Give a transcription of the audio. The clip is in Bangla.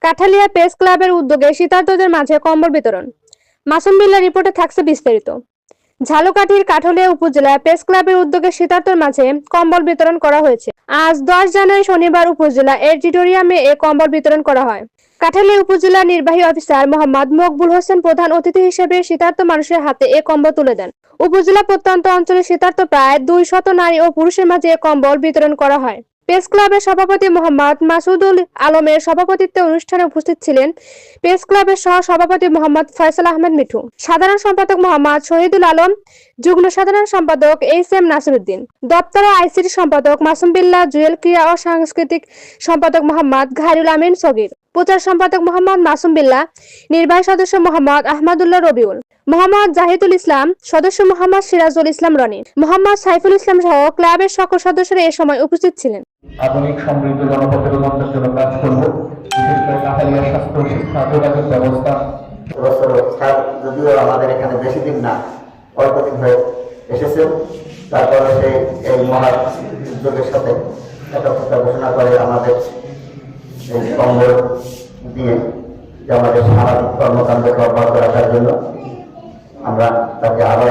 কাঠালিয়া প্রেস ক্লাবের উদ্যোগে শীতার্তদের মাঝে কম্বল বিতরণ। মাসুম বিল্লাহ রিপোর্টে থাকছে বিস্তারিত। ঝালকাঠির কাঠালিয়া উপজেলায় প্রেস ক্লাবের উদ্যোগে শীতার্তর মাঝে কম্বল বিতরণ করা হয়েছে। আজ 10 জানুয়ারি শনিবার উপজেলা অডিটোরিয়ামে এ কম্বল বিতরণ করা হয়। কাঠালিয়া উপজেলা নির্বাহী অফিসার মোহাম্মদ মকবুল হোসেন প্রধান অতিথি হিসেবে শীতার্ত মানুষের হাতে এ কম্বল তুলে দেন। উপজেলা প্রত্যন্ত অঞ্চলে শীতার্ত প্রায় 200 নারী ও পুরুষের মাঝে এ কম্বল বিতরণ করা হয়। প্রেস ক্লাবের সভাপতি মোহাম্মদ মাসুদুল আলমের সভাপতিত্বে অনুষ্ঠানে উপস্থিত ছিলেন প্রেস ক্লাবের সহ সভাপতি মোহাম্মদ ফয়সাল আহমেদ মিঠু, সাধারণ সম্পাদক মোহাম্মদ শহীদুল আলম, যুগ্ম সাধারণ সম্পাদক এইচ.এম. নাসিরউদ্দিন, দপ্তর ও আইসিটি সম্পাদক মাসুম বিল্লাহ জুয়েল, ক্রীড়া ও সাংস্কৃতিক সম্পাদক মোহাম্মদ ঘায়রুল আমিন সগীর, প্রচার সম্পাদক মোহাম্মদ মাসুম বিল্লাহ, নির্বাহী সদস্য মোহাম্মদ আহমদুল্লাহ রবিউল, মোহাম্মদ জাহিদুল ইসলাম, সদস্য মোহাম্মদ সিরাজুল ইসলাম রনি, মোহাম্মদ সাইফুল ইসলাম সহ ক্লাবের সকল সদস্যরা এ সময় উপস্থিত ছিলেন। আধুনিক সমৃদ্ধ জনপথের রূপান্তরের জন্য কাজ করব। বিশেষ করে কাঠালিয়া স্বাস্থ্য শিক্ষা যোগাযোগ ব্যবস্থা। যদিও আমাদের এখানে বেশি দিন না, অল্প দিন হয়ে এসেছে, তারপরে এই মহা উদ্যোগের সাথে একটা ঘোষণা করে আমাদের এই কম্বল দিয়ে যে আমাদের সামাজিক কর্মকাণ্ডকে অব্যাহত রাখার জন্য আমরা তাকে আবার